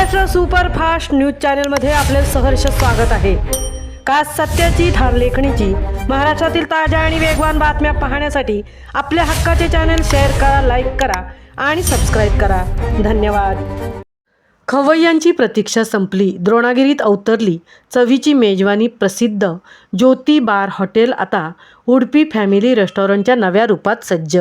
Maharashtra superfast news चॅनलमध्ये आपले सहर्ष स्वागत आहे। खास सत्याची ठार लेखणीची महाराष्ट्रातील ताज्या आणि वेगवान बातम्या पाहण्यासाठी आपल्या हक्काचे चॅनल शेअर करा, लाईक करा आणि सबस्क्राईब करा। धन्यवाद। खवय्यांची प्रतीक्षा संपली, द्रोणागिरीत अवतरली चवीची मेजवानी। प्रसिद्ध ज्योती बार हॉटेल आता उडपी फॅमिली रेस्टॉरंटच्या नव्या रूपात सज्ज।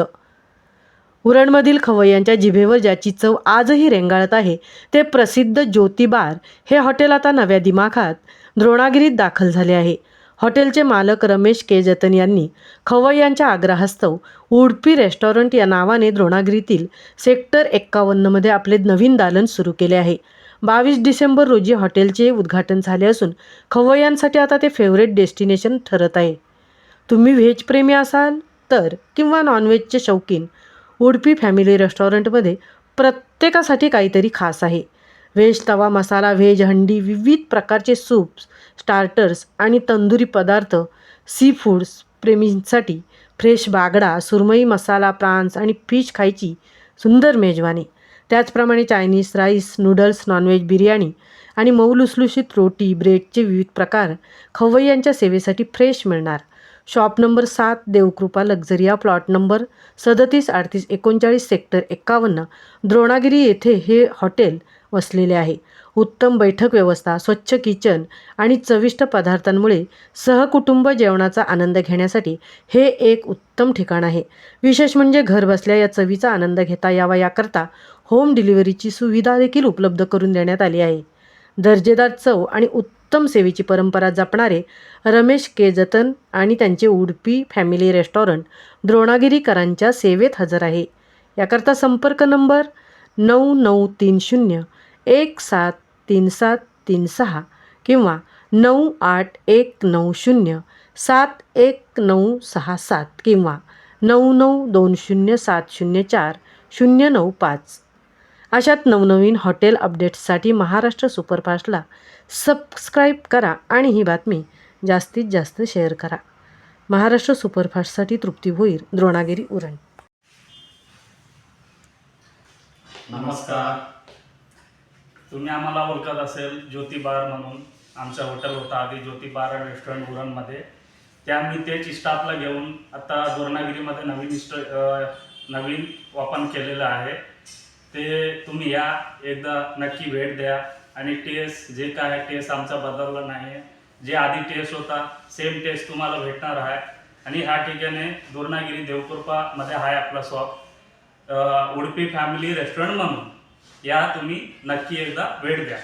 उरणमधील खवय्यांच्या जिभेवर ज्याची चव आजही रेंगाळत आहे ते प्रसिद्ध ज्योती बार हे हॉटेल आता नव्या दिमाखात द्रोणागिरीत दाखल झाले आहे। हॉटेलचे मालक रमेश के जतन यांनी खवय्यांच्या आग्रहास्तव उडपी रेस्टॉरंट या नावाने द्रोणागिरीतील सेक्टर 51 मध्ये आपले नवीन दालन सुरू केले आहे। 22 डिसेंबर रोजी हॉटेलचे उद्घाटन झाले असून खवय्यांसाठी आता ते फेवरेट डेस्टिनेशन ठरत आहे। तुम्ही व्हेज प्रेमी असाल तर किंवा नॉनव्हेजचे शौकीन, उडपी फॅमिली रेस्टॉरंटमध्ये प्रत्येकासाठी काहीतरी खास आहे। व्हेज तवा मसाला, व्हेज हंडी, विविध प्रकारचे सूप्स, स्टार्टर्स आणि तंदुरी पदार्थ, सी फूड्स प्रेमींसाठी फ्रेश बागडा, सुरमई मसाला, प्रान्स आणि फिश खायची सुंदर मेजवानी। त्याचप्रमाणे Chinese, rice, noodles, non veg biryani आणि मऊ लुसलुशीत रोटी, ब्रेडचे विविध प्रकार खवय्यांच्या सेवेसाठी फ्रेश मिळणार। Shop number 7, Devkrupa Luxuria, plot number 373839, sector 51, Dronagiri येथे हे हॉटेल वसलेले आहे। उत्तम बैठक व्यवस्था, स्वच्छ किचन आणि चविष्ट पदार्थांमुळे सहकुटुंब जेवणाचा आनंद घेण्यासाठी हे एक उत्तम ठिकाण आहे। विशेष म्हणजे घर बसल्या या चवीचा आनंद घेता यावा याकरता होम डिलिव्हरीची सुविधा देखील उपलब्ध करून देण्यात आली आहे। दर्जेदार चव आणि उत्तम सेवेची परंपरा जपणारे रमेश के जतन आणि त्यांचे उडपी फॅमिली रेस्टॉरंट द्रोणागिरीकरांच्या सेवेत हजर आहे। याकरता संपर्क नंबर 9930173736 किंवा 9819071967 किंवा 9920704095 अशात नवनवीन हॉटेल अपडेट्ससाठी महाराष्ट्र सुपरफास्टला सबस्क्राईब करा आणि ही बातमी जास्तीत जास्त शेअर करा। महाराष्ट्र सुपरफास्टसाठी तृप्ती भोईर, द्रोणागिरी, उरण। नमस्कार, तुम्ही आम्हाला ओळखत असेल ज्योती बार म्हणून। आमचं हॉटेल होतं आधी ज्योती बार अँड रेस्टॉरंट उरणमध्ये। त्या मी तेच स्टाफला घेऊन आता द्रोणागिरीमध्ये नवीन ओपन केलेलं आहे। ते तुम्ही या, एकदा नक्की भेट द्या आणि टेस्ट जे काय आहे टेस्ट आमचा बदलला नाही आहे। जे आधी टेस्ट होता सेम टेस्ट तुम्हाला भेटणार आहे। आणि ह्या ठिकाणी द्रोणागिरी देवकृपामध्ये आहे आपला शॉप, उडपी फॅमिली रेस्टॉरंट म्हणून। या तुम्ही नक्की एकदा भेट द्या।